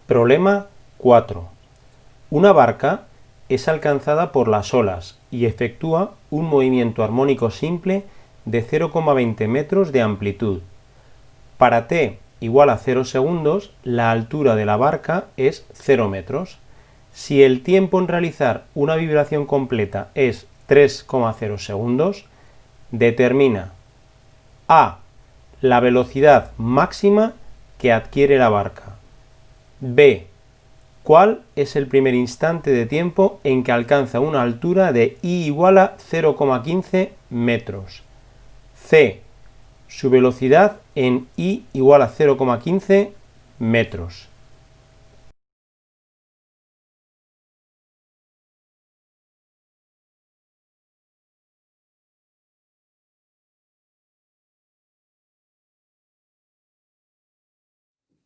Problema 4. Una barca es alcanzada por las olas y efectúa un movimiento armónico simple de 0,20 metros de amplitud. Para t igual a 0 segundos, la altura de la barca es 0 metros. Si el tiempo en realizar una vibración completa es 3,0 segundos, determina a. La velocidad máxima que adquiere la barca. B. ¿Cuál es el primer instante de tiempo en que alcanza una altura de I igual a 0,15 metros? C. Su velocidad en I igual a 0,15 metros.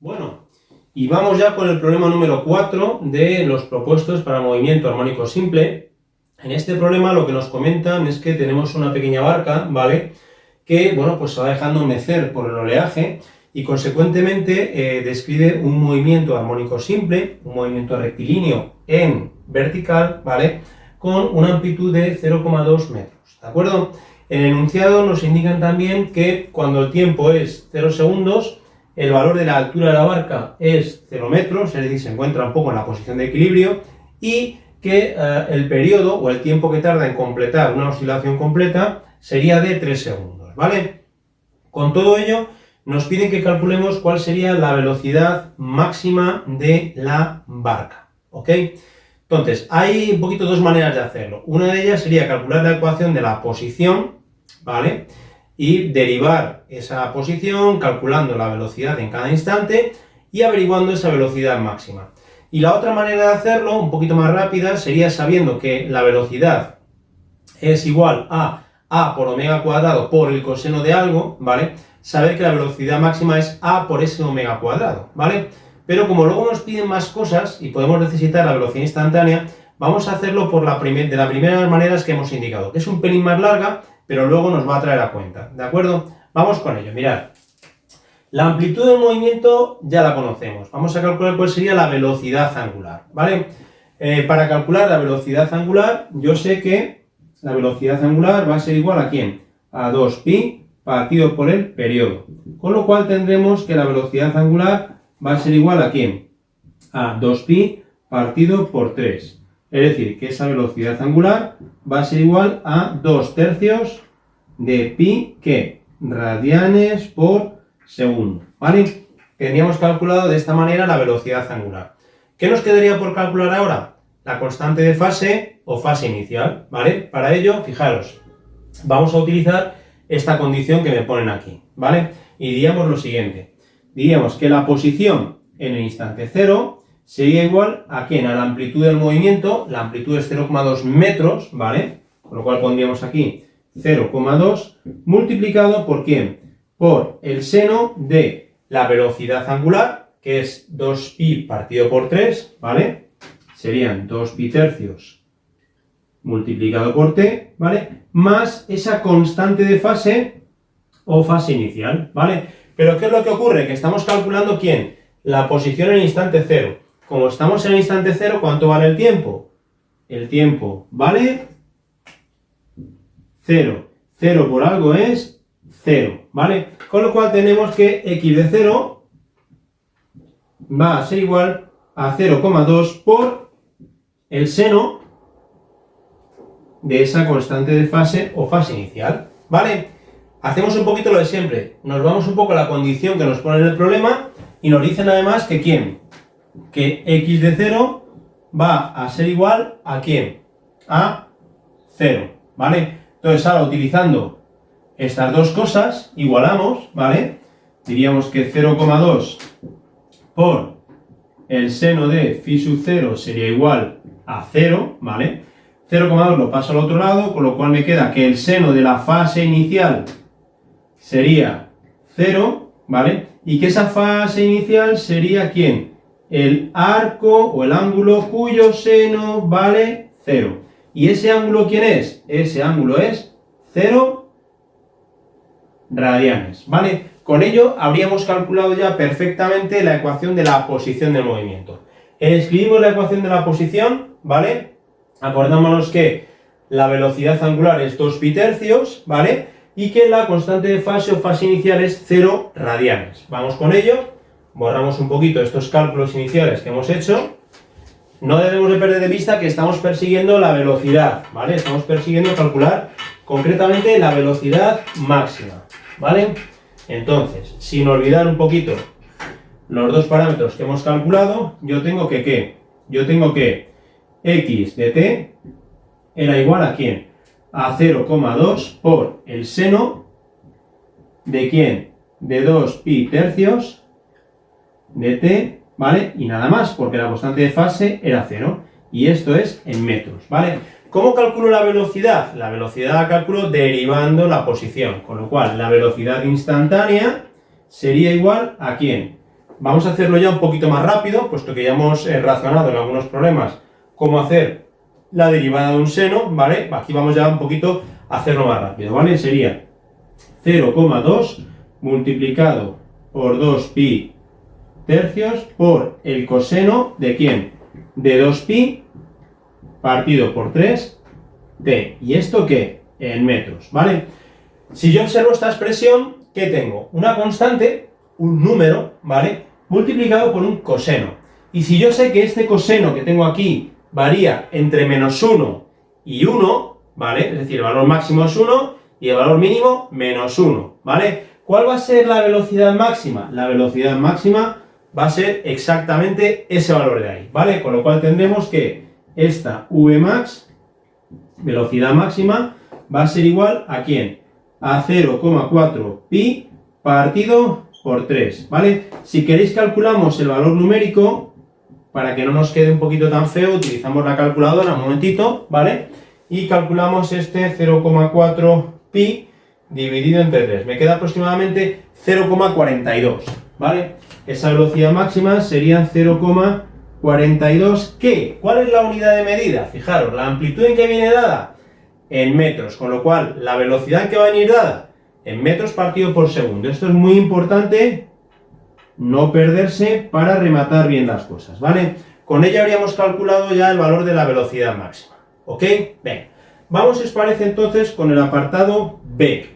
Bueno, y vamos ya con el problema número 4 de los propuestos para movimiento armónico simple. En este problema lo que nos comentan es que tenemos una pequeña barca, ¿vale?, que, bueno, pues se va dejando mecer por el oleaje y consecuentemente describe un movimiento armónico simple, un movimiento rectilíneo en vertical, ¿vale?, con una amplitud de 0,2 metros, ¿de acuerdo? En el enunciado nos indican también que cuando el tiempo es 0 segundos, el valor de la altura de la barca es 0 metros, es decir, se encuentra un poco en la posición de equilibrio, y que el periodo o el tiempo que tarda en completar una oscilación completa sería de 3 segundos, ¿vale? Con todo ello, nos piden que calculemos cuál sería la velocidad máxima de la barca, ¿ok? Entonces, hay un poquito dos maneras de hacerlo. Una de ellas sería calcular la ecuación de la posición, ¿vale?, y derivar esa posición calculando la velocidad en cada instante y averiguando esa velocidad máxima. Y la otra manera de hacerlo, un poquito más rápida, sería sabiendo que la velocidad es igual a por omega cuadrado por el coseno de algo, ¿vale? Saber que la velocidad máxima es a por ese omega cuadrado, ¿vale? Pero como luego nos piden más cosas y podemos necesitar la velocidad instantánea, vamos a hacerlo por de la primera de las maneras que hemos indicado, que es un pelín más larga, pero luego nos va a traer a cuenta, ¿de acuerdo? Vamos con ello, mirad. La amplitud del movimiento ya la conocemos. Vamos a calcular cuál sería la velocidad angular, ¿vale? Para calcular la velocidad angular, yo sé que la velocidad angular va a ser igual a ¿quién? A 2pi partido por el periodo. Con lo cual tendremos que la velocidad angular va a ser igual a ¿quién? A 2pi partido por 3. Es decir, que esa velocidad angular va a ser igual a 2/3 de pi, ¿qué? Radianes por segundo, ¿vale? Tendríamos calculado de esta manera la velocidad angular. ¿Qué nos quedaría por calcular ahora? La constante de fase o fase inicial, ¿vale? Para ello, fijaros, vamos a utilizar esta condición que me ponen aquí, ¿vale? Y diríamos lo siguiente. Diríamos que la posición en el instante 0 sería igual a ¿quién? A la amplitud del movimiento. La amplitud es 0,2 metros, ¿vale? Con lo cual pondríamos aquí 0,2 multiplicado por ¿quién? Por el seno de la velocidad angular, que es 2pi partido por 3, ¿vale? Serían 2pi tercios multiplicado por t, ¿vale? Más esa constante de fase o fase inicial, ¿vale? Pero ¿qué es lo que ocurre? Que estamos calculando ¿quién? La posición en el instante 0. Como estamos en el instante 0, ¿cuánto vale el tiempo? El tiempo vale 0. 0 por algo es 0, ¿vale? Con lo cual tenemos que x de 0 va a ser igual a 0,2 por el seno de esa constante de fase o fase inicial, ¿vale? Hacemos un poquito lo de siempre. Nos vamos un poco a la condición que nos pone en el problema y nos dicen además que ¿quién? Que x de 0 va a ser igual a ¿quién? A 0, ¿vale? Entonces ahora utilizando estas dos cosas, igualamos, ¿vale? diríamos que 0,2 por el seno de phi sub 0 sería igual a 0, ¿vale? 0,2 lo paso al otro lado, con lo cual me queda que el seno de la fase inicial sería 0, ¿vale? Y que esa fase inicial sería ¿quién? El arco o el ángulo cuyo seno vale 0. ¿Y ese ángulo quién es? Ese ángulo es 0 radianes, ¿vale? Con ello habríamos calculado ya perfectamente la ecuación de la posición del movimiento. Escribimos la ecuación de la posición, ¿vale? Acordámonos que la velocidad angular es 2 pi tercios, ¿vale? Y que la constante de fase o fase inicial es 0 radianes. Vamos con ello, borramos un poquito estos cálculos iniciales que hemos hecho. No debemos de perder de vista que estamos persiguiendo la velocidad, ¿vale? Estamos persiguiendo calcular concretamente la velocidad máxima, ¿vale? Entonces, sin olvidar un poquito los dos parámetros que hemos calculado, yo tengo que ¿qué? Yo tengo que x de t era igual a ¿quién? A 0,2 por el seno de ¿quién? De 2 pi tercios de t, ¿vale? Y nada más, porque la constante de fase era 0. Y esto es en metros, ¿vale? ¿Cómo calculo la velocidad? La velocidad la calculo derivando la posición, con lo cual la velocidad instantánea sería igual a ¿quién? Vamos a hacerlo ya un poquito más rápido, puesto que ya hemos razonado en algunos problemas cómo hacer la derivada de un seno, ¿vale? Aquí vamos ya un poquito a hacerlo más rápido, ¿vale? Sería 0,2 multiplicado por 2 pi tercios por el coseno de ¿quién? De 2 pi partido por 3 t. ¿Y esto qué? En metros, ¿vale? Si yo observo esta expresión, ¿qué tengo? Una constante, un número, ¿vale? Multiplicado por un coseno. Y si yo sé que este coseno que tengo aquí varía entre menos 1 y 1, ¿vale? Es decir, el valor máximo es 1 y el valor mínimo menos 1, ¿vale? ¿Cuál va a ser la velocidad máxima? La velocidad máxima va a ser exactamente ese valor de ahí, ¿vale? Con lo cual tendremos que esta Vmax, velocidad máxima, va a ser igual a ¿quién? A 0,4 pi partido por 3, ¿vale? Si queréis calculamos el valor numérico, para que no nos quede un poquito tan feo, utilizamos la calculadora un momentito, ¿vale? Y calculamos este 0,4 pi dividido entre 3. Me queda aproximadamente 0,42, ¿vale? Esa velocidad máxima sería 0,42. ¿Qué? ¿Cuál es la unidad de medida? Fijaros, la amplitud en que viene dada en metros, con lo cual la velocidad en que va a venir dada en metros partido por segundo. Esto es muy importante no perderse para rematar bien las cosas, ¿vale? Con ello habríamos calculado ya el valor de la velocidad máxima, ¿ok? Bien, vamos, si os parece entonces, con el apartado B.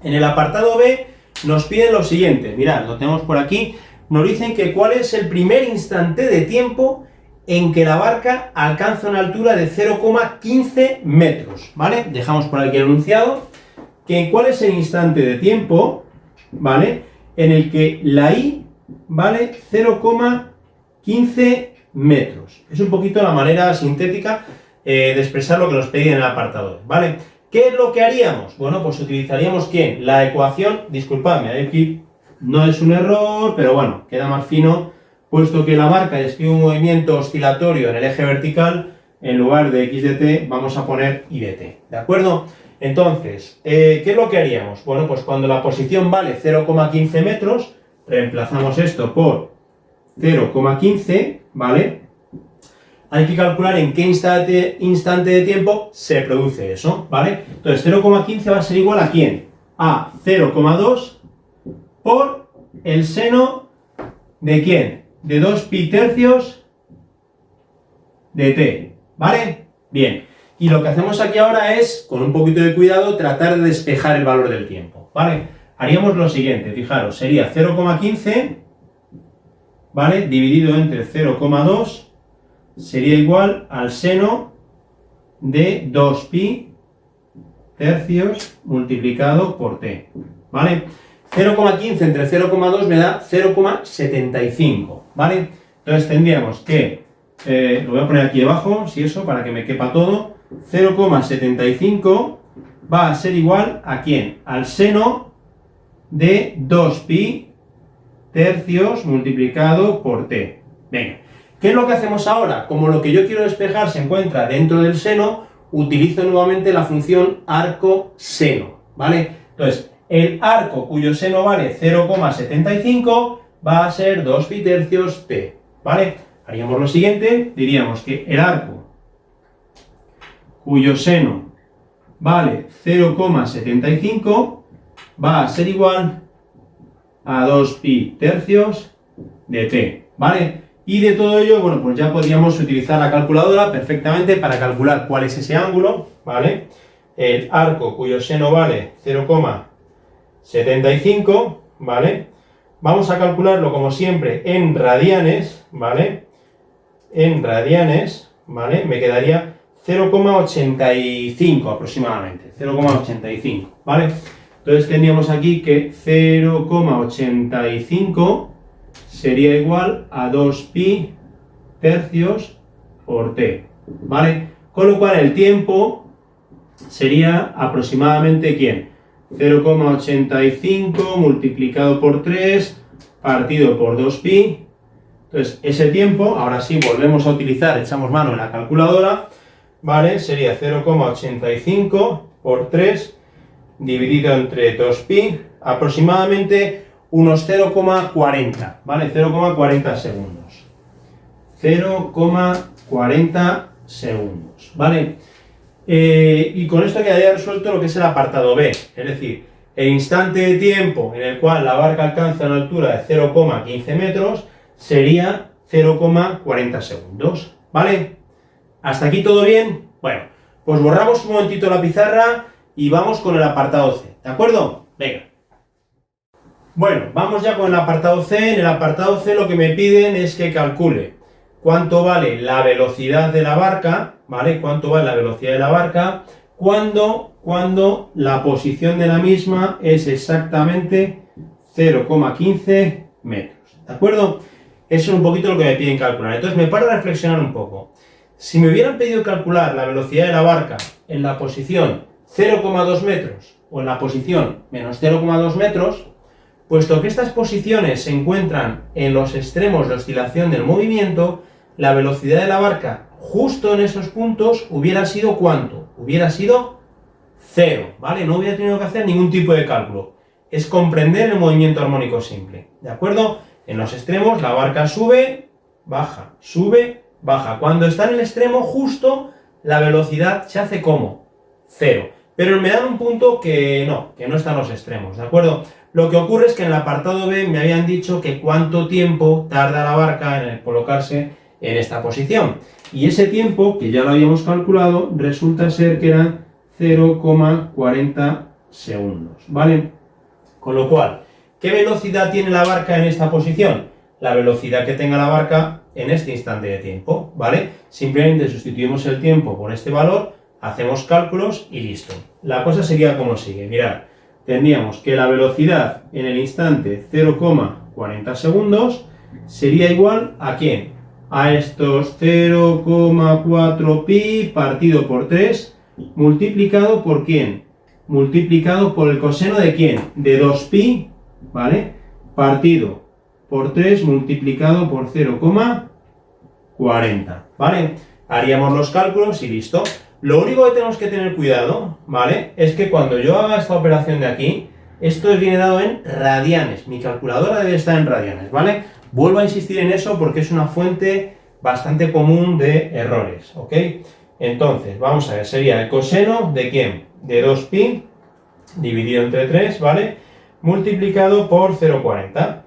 En el apartado B nos piden lo siguiente, mirad, lo tenemos por aquí, nos dicen que cuál es el primer instante de tiempo en que la barca alcanza una altura de 0,15 metros, ¿vale? Dejamos por aquí el enunciado, que cuál es el instante de tiempo, ¿vale? En el que la I vale 0,15 metros. Es un poquito la manera sintética de expresar lo que nos pedían en el apartado, ¿vale? ¿Qué es lo que haríamos? Bueno, pues utilizaríamos ¿quién? La ecuación, disculpadme, aquí no es un error, pero bueno, queda más fino, puesto que la barca describe un movimiento oscilatorio en el eje vertical, en lugar de x de t vamos a poner y de t, ¿de acuerdo? Entonces, ¿qué es lo que haríamos? Bueno, pues cuando la posición vale 0,15 metros, reemplazamos esto por 0,15, ¿vale? Hay que calcular en qué instante de tiempo se produce eso, ¿vale? Entonces, 0,15 va a ser igual a ¿quién? A 0,2 por el seno de ¿quién? De 2 pi tercios de t, ¿vale? Bien. Y lo que hacemos aquí ahora es, con un poquito de cuidado, tratar de despejar el valor del tiempo, ¿vale? Haríamos lo siguiente, fijaros, sería 0,15, ¿vale? Dividido entre 0,2 sería igual al seno de 2 pi tercios multiplicado por t, ¿vale? 0,15 entre 0,2 me da 0,75, ¿vale? Entonces tendríamos que, lo voy a poner aquí debajo, si eso, para que me quepa todo, 0,75 va a ser igual a ¿quién? Al seno de 2 pi tercios multiplicado por t. Venga, ¿qué es lo que hacemos ahora? Como lo que yo quiero despejar se encuentra dentro del seno, utilizo nuevamente la función arco-seno, ¿vale? Entonces, el arco cuyo seno vale 0,75 va a ser 2 pi tercios t, ¿vale? Haríamos lo siguiente, diríamos que el arco cuyo seno vale 0,75 va a ser igual a 2 pi tercios de t, ¿vale? Y de todo ello, bueno, pues ya podríamos utilizar la calculadora perfectamente para calcular cuál es ese ángulo, ¿vale? El arco cuyo seno vale 0,75, ¿vale? Vamos a calcularlo como siempre en radianes, ¿vale? En radianes, ¿vale? Me quedaría 0,85 aproximadamente, 0,85, ¿vale? Entonces tendríamos aquí que 0,85 sería igual a 2 pi tercios por t, ¿vale? Con lo cual el tiempo sería aproximadamente, ¿quién? 0,85 multiplicado por 3 partido por 2 pi. Entonces ese tiempo, ahora sí volvemos a utilizar, echamos mano en la calculadora, ¿vale? Sería 0,85 por 3 dividido entre 2 pi, aproximadamente unos 0,40, ¿vale? 0,40 segundos. 0,40 segundos, ¿vale? Y con esto quedaría resuelto lo que es el apartado B, es decir, el instante de tiempo en el cual la barca alcanza una altura de 0,15 metros sería 0,40 segundos, ¿vale? ¿Hasta aquí todo bien? Bueno, pues borramos un momentito la pizarra y vamos con el apartado C, ¿de acuerdo? Venga. Bueno, vamos ya con el apartado C. En el apartado C lo que me piden es que calcule cuánto vale la velocidad de la barca, ¿vale? Cuánto vale la velocidad de la barca cuando la posición de la misma es exactamente 0,15 metros, ¿de acuerdo? Eso es un poquito lo que me piden calcular. Entonces me paro a reflexionar un poco. Si me hubieran pedido calcular la velocidad de la barca en la posición 0,2 metros o en la posición menos 0,2 metros, puesto que estas posiciones se encuentran en los extremos de oscilación del movimiento, la velocidad de la barca justo en esos puntos hubiera sido ¿cuánto? Hubiera sido 0, ¿vale? No hubiera tenido que hacer ningún tipo de cálculo. Es comprender el movimiento armónico simple, ¿de acuerdo? En los extremos la barca sube, baja, sube, baja. Cuando está en el extremo justo, la velocidad se hace ¿cómo? 0. Pero me dan un punto que no está en los extremos, ¿de acuerdo? Lo que ocurre es que en el apartado B me habían dicho que cuánto tiempo tarda la barca en colocarse en esta posición. Y ese tiempo, que ya lo habíamos calculado, resulta ser que eran 0,40 segundos, ¿vale? Con lo cual, ¿qué velocidad tiene la barca en esta posición? La velocidad que tenga la barca en este instante de tiempo, ¿vale? Simplemente sustituimos el tiempo por este valor, hacemos cálculos y listo. La cosa sería como sigue, mirad. Tendríamos que la velocidad en el instante 0,40 segundos sería igual ¿a quién? A estos 0,4 pi partido por 3 multiplicado por ¿quién? Multiplicado por el coseno de ¿quién? De 2 pi, ¿vale? Partido por 3 multiplicado por 0,40, ¿vale? Haríamos los cálculos y listo. Lo único que tenemos que tener cuidado, ¿vale? Es que cuando yo haga esta operación de aquí, esto viene dado en radianes. Mi calculadora debe estar en radianes, ¿vale? Vuelvo a insistir en eso porque es una fuente bastante común de errores, ¿ok? Entonces, vamos a ver, sería el coseno de ¿quién? De 2pi dividido entre 3, ¿vale? Multiplicado por 0,40.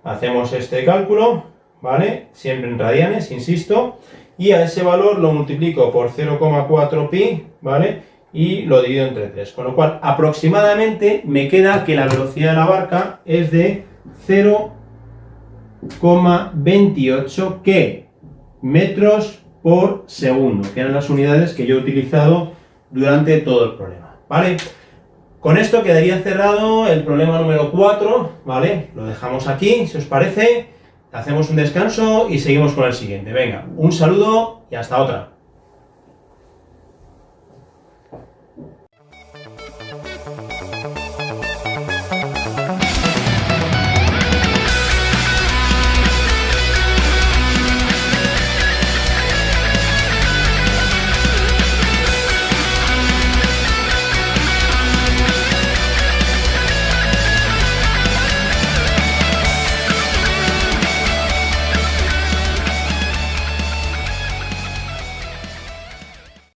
Hacemos este cálculo, ¿vale? Siempre en radianes, insisto. Y a ese valor lo multiplico por 0,4 pi, ¿vale? Y lo divido entre 3. Con lo cual, aproximadamente me queda que la velocidad de la barca es de 0,28 ¿qué? Metros por segundo, que eran las unidades que yo he utilizado durante todo el problema, ¿vale? Con esto quedaría cerrado el problema número 4, ¿vale? Lo dejamos aquí, si os parece. Hacemos un descanso y seguimos con el siguiente. Venga, un saludo y hasta otra.